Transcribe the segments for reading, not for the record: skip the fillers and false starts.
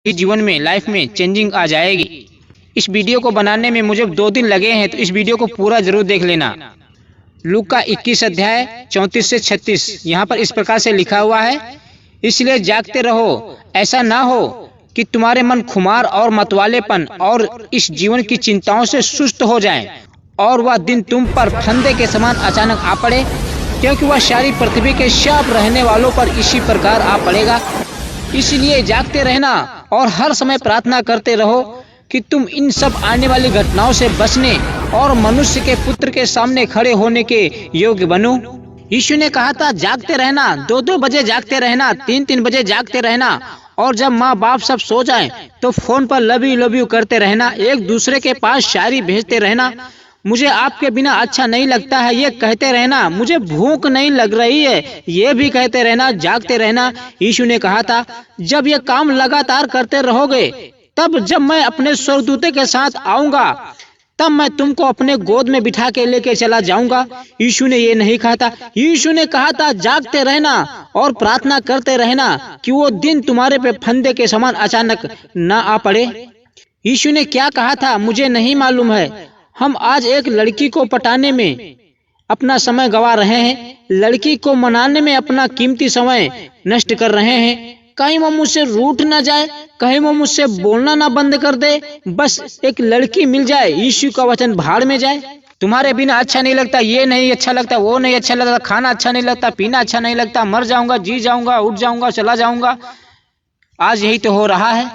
जीवन में लाइफ में चेंजिंग आ जाएगी। इस वीडियो को बनाने में मुझे 2 दिन लगे हैं, तो इस वीडियो को पूरा जरूर देख लेना। लूका 21 अध्याय 34 से 36 यहाँ पर इस प्रकार से लिखा हुआ है, इसलिए जागते रहो, ऐसा ना हो कि तुम्हारे मन खुमार और मतवालेपन और इस जीवन की चिंताओं से सुस्त हो जाएं, और वह दिन तुम पर फंदे के समान अचानक आ पड़े, क्योंकि वह सारी पृथ्वी के सब रहने वालों पर इसी प्रकार आ पड़ेगा। इसलिए जागते रहना और हर समय प्रार्थना करते रहो कि तुम इन सब आने वाली घटनाओं से बचने और मनुष्य के पुत्र के सामने खड़े होने के योग्य बनो। यीशु ने कहा था जागते रहना, 2-2 बजे जागते रहना, 3-3 बजे जागते रहना, और जब माँ बाप सब सो जाएं तो फोन पर लव यू करते रहना, एक दूसरे के पास शायरी भेजते रहना, मुझे आपके बिना अच्छा नहीं लगता है ये कहते रहना, मुझे भूख नहीं लग रही है ये भी कहते रहना, जागते रहना। यीशु ने कहा था जब ये काम लगातार करते रहोगे, तब जब मैं अपने स्वर्गदूतों के साथ आऊंगा, तब मैं तुमको अपने गोद में बिठा के लेके चला जाऊंगा। यीशु ने ये नहीं कहा था, यीशु ने कहा था जागते रहना और प्रार्थना करते रहना कि वो दिन तुम्हारे पे फंदे के समान अचानक ना आ पड़े। यीशु ने क्या कहा था मुझे नहीं मालूम है। हम आज एक लड़की को पटाने में अपना समय गंवा रहे हैं, लड़की को मनाने में अपना कीमती समय नष्ट कर रहे हैं। कहीं वो मुझसे रूठ ना जाए, कहीं वो मुझसे बोलना ना बंद कर दे, बस एक लड़की मिल जाए, यीशु का वचन भाड़ में जाए। तुम्हारे बिना अच्छा नहीं लगता, ये नहीं अच्छा लगता, वो नहीं अच्छा लगता, खाना अच्छा नहीं लगता, पीना अच्छा नहीं लगता, मर जाऊंगा, जी जाऊंगा, उठ जाऊंगा, चला जाऊंगा। आज यही तो हो रहा है।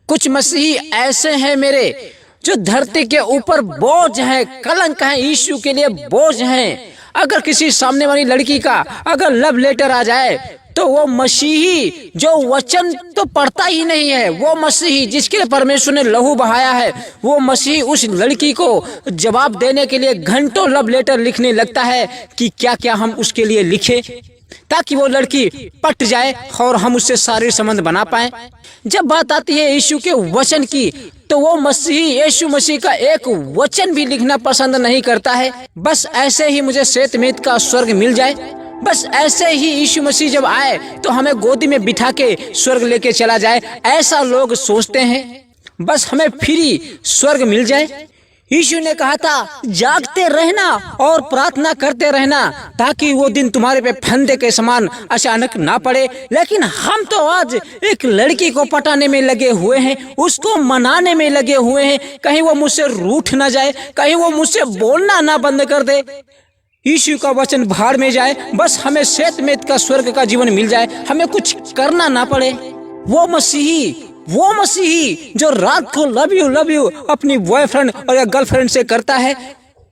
कुछ मसीही ऐसे हैं मेरे जो धरती के ऊपर बोझ है, कलंक है, यीशु के लिए बोझ है। अगर किसी सामने वाली लड़की का अगर लव लेटर आ जाए तो वो मसीही जो वचन तो पढ़ता ही नहीं है, वो मसीही जिसके लिए परमेश्वर ने लहू बहाया है, वो मसीही उस लड़की को जवाब देने के लिए घंटों लव लेटर लिखने लगता है कि क्या क्या हम उसके लिए लिखे ताकि वो लड़की पट जाए और हम उससे शारीरिक संबंध बना पाए। जब बात आती है यीशु के वचन की, तो वो मसीही यीशु मसीह का एक वचन भी लिखना पसंद नहीं करता है। बस ऐसे ही मुझे श्वेतमेध का स्वर्ग मिल जाए, बस ऐसे ही यीशु मसीह जब आए तो हमें गोदी में बिठा के स्वर्ग लेके चला जाए, ऐसा लोग सोचते हैं। बस हमें फ्री स्वर्ग मिल जाए। यीशु ने कहा था जागते रहना और प्रार्थना करते रहना ताकि वो दिन तुम्हारे पे फंदे के समान अचानक ना पड़े। लेकिन हम तो आज एक लड़की को पटाने में लगे हुए हैं, उसको मनाने में लगे हुए हैं, कहीं वो मुझसे रूठ ना जाए, कहीं वो मुझसे बोलना ना बंद कर दे, यीशु का वचन भाड़ में जाए, बस हमें श्वेतमेध का स्वर्ग का जीवन मिल जाए, हमें कुछ करना ना पड़े। वो मसीही जो रात को लव यू अपनी बॉयफ्रेंड और या गर्लफ्रेंड से करता है,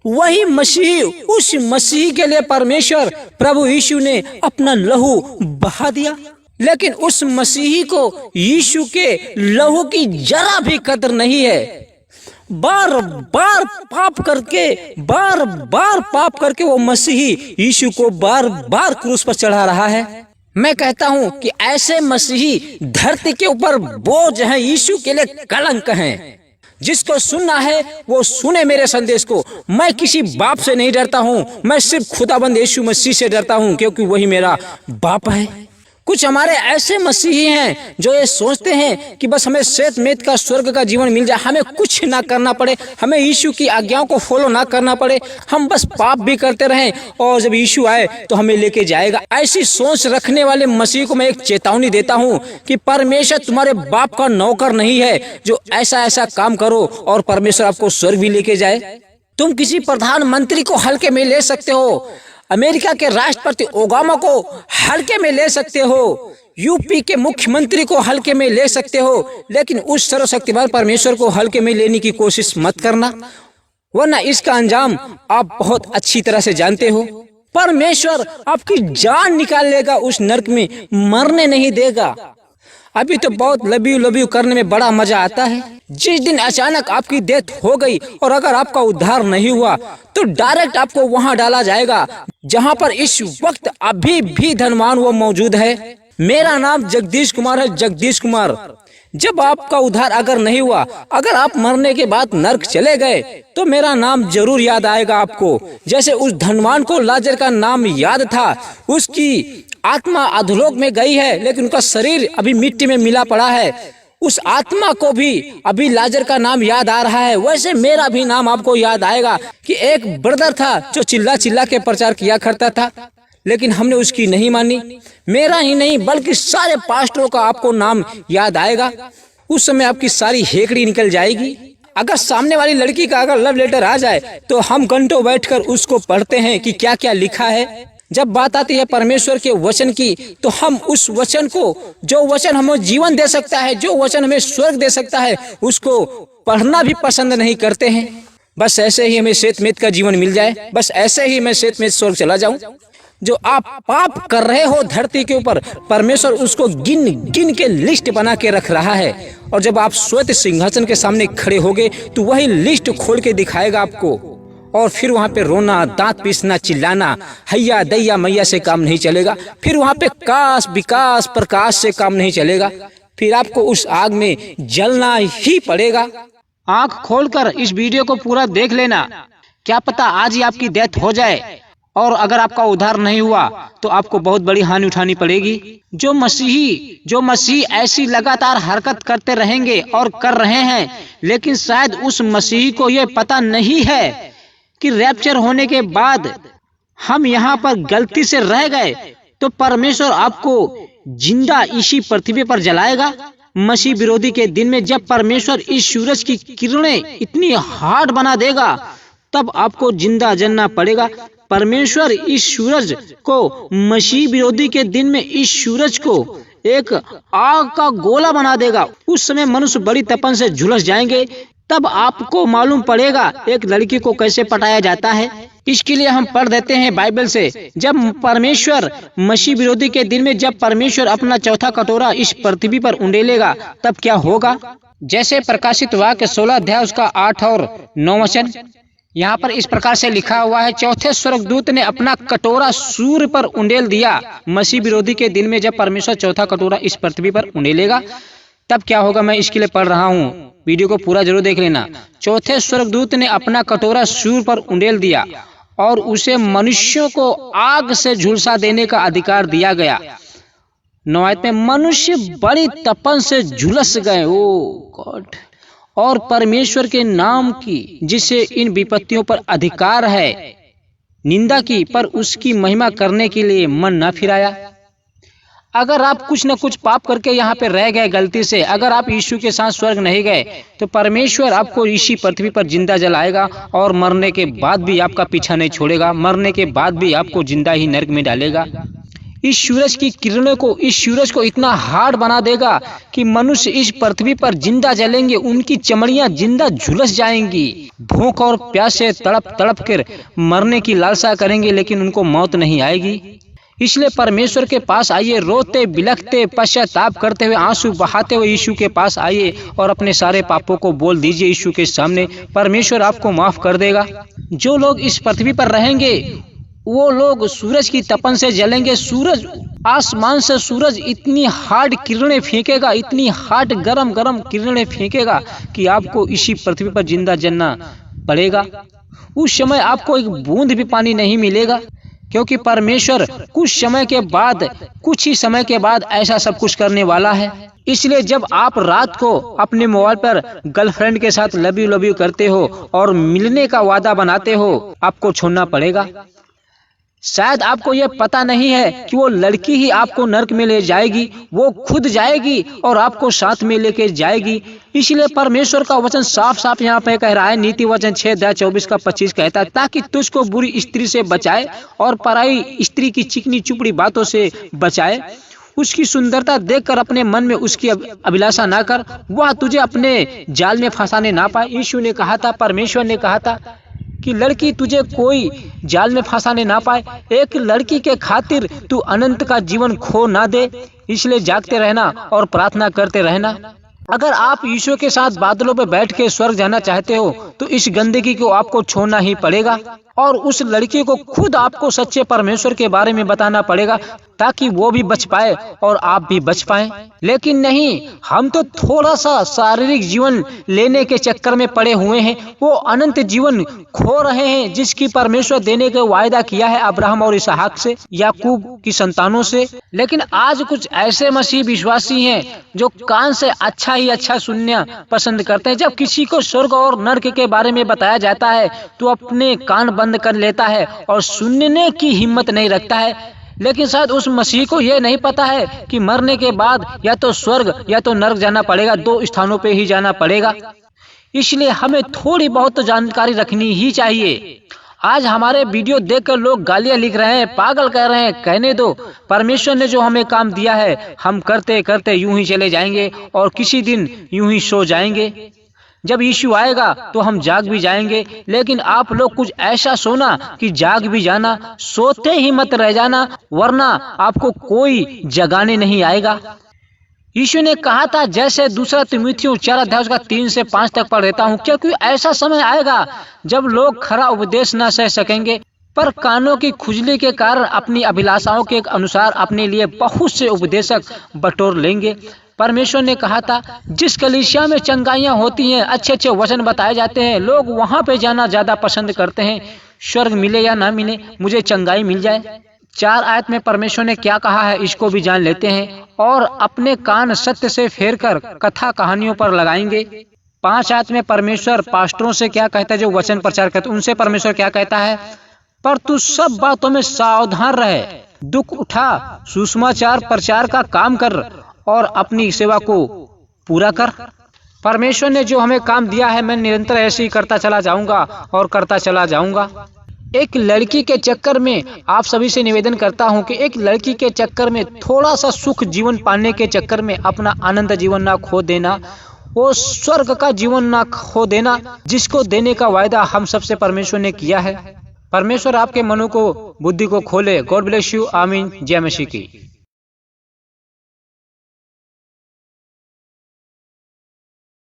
वही मसीही, उस मसीही के लिए परमेश्वर प्रभु यीशु ने अपना लहू बहा दिया। लेकिन उस मसीही को यीशु के लहू की जरा भी कदर नहीं है। बार बार पाप करके वो मसीही यीशु को बार बार क्रूस पर चढ़ा रहा है। मैं कहता हूँ कि ऐसे मसीही धरती के ऊपर बोझ हैं, यीशु के लिए कलंक हैं। जिसको सुनना है वो सुने मेरे संदेश को। मैं किसी बाप से नहीं डरता हूँ, मैं सिर्फ खुदाबंद यीशु मसीह से डरता हूँ, क्योंकि वही मेरा बाप है। कुछ हमारे ऐसे मसीही हैं जो ये सोचते हैं कि बस हमें श्वेतमेध का स्वर्ग का जीवन मिल जाए, हमें कुछ ना करना पड़े, हमें यीशु की आज्ञाओं को फॉलो ना करना पड़े, हम बस पाप भी करते रहें और जब यीशु आए तो हमें लेके जाएगा। ऐसी सोच रखने वाले मसीह को मैं एक चेतावनी देता हूँ कि परमेश्वर तुम्हारे बाप का नौकर नहीं है जो ऐसा काम करो और परमेश्वर आपको स्वर्ग भी लेके जाए। तुम किसी प्रधानमंत्री को हल्के में ले सकते हो, अमेरिका के राष्ट्रपति ओबामा को हल्के में ले सकते हो, यूपी के मुख्यमंत्री को हल्के में ले सकते हो, लेकिन उस सर्वशक्तिमान परमेश्वर को हल्के में लेने की कोशिश मत करना, वरना इसका अंजाम आप बहुत अच्छी तरह से जानते हो। परमेश्वर आपकी जान निकाल लेगा, उस नरक में मरने नहीं देगा। अभी तो बहुत लव यू करने में बड़ा मजा आता है। जिस दिन अचानक आपकी डेथ हो गई और अगर आपका उद्धार नहीं हुआ तो डायरेक्ट आपको वहां डाला जाएगा जहां पर इस वक्त अभी भी धनवान वो मौजूद है। मेरा नाम जगदीश कुमार है, जगदीश कुमार। जब आपका उद्धार अगर नहीं हुआ, अगर आप मरने के बाद नर्क चले गए तो मेरा नाम जरूर याद आएगा आपको। जैसे उस धनवान को लाजर का नाम याद था, उसकी आत्मा अधोलोक में गई है लेकिन उनका शरीर अभी मिट्टी में मिला पड़ा है। उस आत्मा को भी अभी लाजर का नाम याद आ रहा है, वैसे मेरा भी नाम आपको याद आएगा कि एक ब्रदर था जो चिल्ला चिल्ला के प्रचार किया करता था, लेकिन हमने उसकी नहीं मानी। मेरा ही नहीं बल्कि सारे पास्टरों का आपको नाम याद आएगा। उस समय आपकी सारी हेकड़ी निकल जाएगी। अगर सामने वाली लड़की का अगर लव लेटर आ जाए तो हम घंटों बैठकर उसको पढ़ते हैं कि क्या क्या लिखा है। जब बात आती है परमेश्वर के वचन की तो हम उस वचन को, जो वचन हमें जीवन दे सकता है, जो वचन हमें स्वर्ग दे सकता है, उसको पढ़ना भी पसंद नहीं करते हैं। बस ऐसे ही हमें सेतमेत का जीवन मिल जाए, बस ऐसे ही मैं सेतमेत स्वर्ग चला जाऊं। जो आप पाप कर रहे हो धरती के ऊपर, परमेश्वर उसको गिन गिन के लिस्ट बना के रख रहा है, और जब आप श्वेत सिंहासन के सामने खड़े होगे तो वही लिस्ट खोल के दिखाएगा आपको। और फिर वहाँ पे रोना, दांत पीसना, चिल्लाना, हैया दैया मैया से काम नहीं चलेगा। फिर वहाँ पे काश विकास प्रकाश से काम नहीं चलेगा। फिर आपको उस आग में जलना ही पड़ेगा। आंख खोलकर इस वीडियो को पूरा देख लेना। क्या पता आज ही आपकी डेथ हो जाए, और अगर आपका उद्धार नहीं हुआ तो आपको बहुत बड़ी हानि उठानी पड़ेगी। जो मसीही ऐसी लगातार हरकत करते रहेंगे और कर रहे हैं, लेकिन शायद उस मसीही को यह पता नहीं है कि रैप्चर होने के बाद हम यहाँ पर गलती से रह गए तो परमेश्वर आपको जिंदा इसी पृथ्वी पर जलाएगा। मसीह विरोधी के दिन में जब परमेश्वर इस सूरज की किरणें इतनी हार्ड बना देगा तब आपको जिंदा जलना पड़ेगा। परमेश्वर इस सूरज को, मसीह विरोधी के दिन में इस सूरज को एक आग का गोला बना देगा। उस समय मनुष्य बड़ी तपन से झुलस जाएंगे। तब आपको मालूम पड़ेगा एक लड़की को कैसे पटाया जाता है। इसके लिए हम पढ़ देते हैं बाइबल से। जब परमेश्वर मसीह विरोधी के दिन में जब परमेश्वर अपना चौथा कटोरा इस पृथ्वी पर उंडेलेगा तब क्या होगा। जैसे प्रकाशित वाक्य 16 अध्याय उसका 8 और 9 वचन यहाँ पर इस प्रकार से लिखा हुआ है। चौथे स्वर्गदूत ने अपना कटोरा सूर्य पर उंडेल दिया। मसीह विरोधी के दिन में जब परमेश्वर चौथा कटोरा इस पृथ्वी पर उंडेलेगा तब क्या होगा। मैं इसके लिए पढ़ रहा हूँ, वीडियो को पूरा जरूर देख लेना। चौथे स्वर्गदूत ने अपना कटोरा सूर्य पर उंडेल दिया और उसे मनुष्यों को आग से झुलसा देने का अधिकार दिया गया। 9 आयत में मनुष्य बड़ी तपन से झुलस गए। ओ गॉड। और परमेश्वर के नाम की, जिसे इन विपत्तियों पर अधिकार है, निंदा की, पर उसकी महिमा करने के लिए मन न फिराया। अगर आप कुछ न कुछ पाप करके यहाँ पे रह गए गलती से, अगर आप यीशु के साथ स्वर्ग नहीं गए तो परमेश्वर आपको इसी पृथ्वी पर जिंदा जलाएगा और मरने के बाद भी आपका पीछा नहीं छोड़ेगा। मरने के बाद भी आपको जिंदा ही नरक में डालेगा। इस सूरज की किरणों को, इस सूरज को इतना हार्ड बना देगा कि मनुष्य इस पृथ्वी पर जिंदा जलेंगे, उनकी चमड़ियां जिंदा झुलस जाएंगी। भूख और प्यास से तड़प तड़प कर मरने की लालसा करेंगे, लेकिन उनको मौत नहीं आएगी। इसलिए परमेश्वर के पास आइए, रोते बिलखते पश्चाताप करते हुए, आंसू बहाते हुए यीशु के पास आइए और अपने सारे पापों को बोल दीजिए यीशु के सामने। परमेश्वर आपको माफ कर देगा। जो लोग इस पृथ्वी पर रहेंगे वो लोग सूरज की तपन से जलेंगे। सूरज, आसमान से सूरज इतनी हार्ड किरणें फेंकेगा, इतनी हार्ड गरम गरम किरणें फेंकेगा कि आपको इसी पृथ्वी पर जिंदा जलना पड़ेगा। उस समय आपको एक बूंद भी पानी नहीं मिलेगा, क्योंकि परमेश्वर कुछ ही समय के बाद ऐसा सब कुछ करने वाला है। इसलिए जब आप रात को अपने मोबाइल पर गर्लफ्रेंड के साथ लव यू करते हो और मिलने का वादा बनाते हो, आपको छोड़ना पड़ेगा। शायद आपको यह पता नहीं है कि वो लड़की ही आपको नरक में ले जाएगी, वो खुद जाएगी और आपको साथ में लेके जाएगी। इसलिए परमेश्वर का वचन साफ साफ यहाँ पे कह रहा है, नीति वचन 6:24-25 कहता है, ताकि तुझको बुरी स्त्री से बचाए और पराई स्त्री की चिकनी चुपड़ी बातों से बचाए। उसकी सुंदरता देखकर अपने मन में उसकी अभिलाषा ना कर, वह तुझे अपने जाल में फंसाने ना पाए। यीशु ने कहा था, परमेश्वर ने कहा था कि लड़की तुझे कोई जाल में फंसाने ना पाए। एक लड़की के खातिर तू अनंत का जीवन खो ना दे। इसलिए जागते रहना और प्रार्थना करते रहना। अगर आप यीशु के साथ बादलों पर बैठ के स्वर्ग जाना चाहते हो तो इस गंदगी को आपको छोड़ना ही पड़ेगा। और उस लड़की को खुद आपको सच्चे परमेश्वर के बारे में बताना पड़ेगा ताकि वो भी बच पाए और आप भी बच पाएं। लेकिन नहीं, हम तो थोड़ा सा शारीरिक जीवन लेने के चक्कर में पड़े हुए हैं, वो अनंत जीवन खो रहे हैं जिसकी परमेश्वर देने का वायदा किया है अब्राहम और इसहाक से, याकूब की संतानों से। लेकिन आज कुछ ऐसे मसीह विश्वासी हैं जो कान से अच्छा ही अच्छा सुनना पसंद करते हैं। जब किसी को स्वर्ग और नर्क के बारे में बताया जाता है तो अपने कान बंद कर लेता है और सुनने की हिम्मत नहीं रखता है। लेकिन शायद उस मसीह को यह नहीं पता है कि मरने के बाद या तो स्वर्ग या तो नर्क जाना पड़ेगा, 2 स्थानों पे ही जाना पड़ेगा। इसलिए हमें थोड़ी बहुत तो जानकारी रखनी ही चाहिए। आज हमारे वीडियो देखकर लोग गालियां लिख रहे हैं, पागल कह रहे हैं। कहने दो, परमेश्वर ने जो हमें काम दिया है हम करते करते यूं ही चले जाएंगे और किसी दिन यूं ही सो जाएंगे। जब यीशु आएगा तो हम जाग भी जाएंगे। लेकिन आप लोग कुछ ऐसा सोना कि जाग भी जाना, सोते ही मत रह जाना, वरना आपको कोई जगाने नहीं आएगा। यीशु ने कहा था, जैसे 2 तिमुथियुस 4 अध्याय उसका 3 से 5 तक पढ़ देता हूँ, क्योंकि ऐसा समय आएगा जब लोग खरा उपदेश न सह सकेंगे, पर कानों की खुजली के कारण अपनी अभिलाषाओं के अनुसार अपने लिए बहुत से उपदेशक बटोर लेंगे। परमेश्वर ने कहा था, जिस कलीसिया में चंगाइयाँ होती हैं, अच्छे अच्छे वचन बताए जाते हैं, लोग वहाँ पे जाना ज्यादा पसंद करते हैं। स्वर्ग मिले या ना मिले, मुझे चंगाई मिल जाए। 4 आयत में परमेश्वर ने क्या कहा है इसको भी जान लेते हैं और अपने कान सत्य से फेर कर कथा कहानियों पर लगाएंगे। 5 आयत में परमेश्वर पास्टरों से क्या कहता है जो वचन प्रचार करते, उनसे परमेश्वर क्या कहता है, पर तू सब बातों में सावधान रहे, दुख उठा, सुसमाचार प्रचार का काम कर और अपनी सेवा को पूरा कर। परमेश्वर ने जो हमें काम दिया है मैं निरंतर ऐसे ही करता चला जाऊंगा और करता चला जाऊंगा। एक लड़की के चक्कर में आप सभी से निवेदन करता हूं कि एक लड़की के चक्कर में थोड़ा सा सुख जीवन पाने के चक्कर में अपना आनंद जीवन ना खो देना, वो स्वर्ग का जीवन ना खो देना जिसको देने का वायदा हम सबसे परमेश्वर ने किया है। परमेश्वर आपके मनों को, बुद्धि को खोले। God bless you. आमीन। जय मसीह की।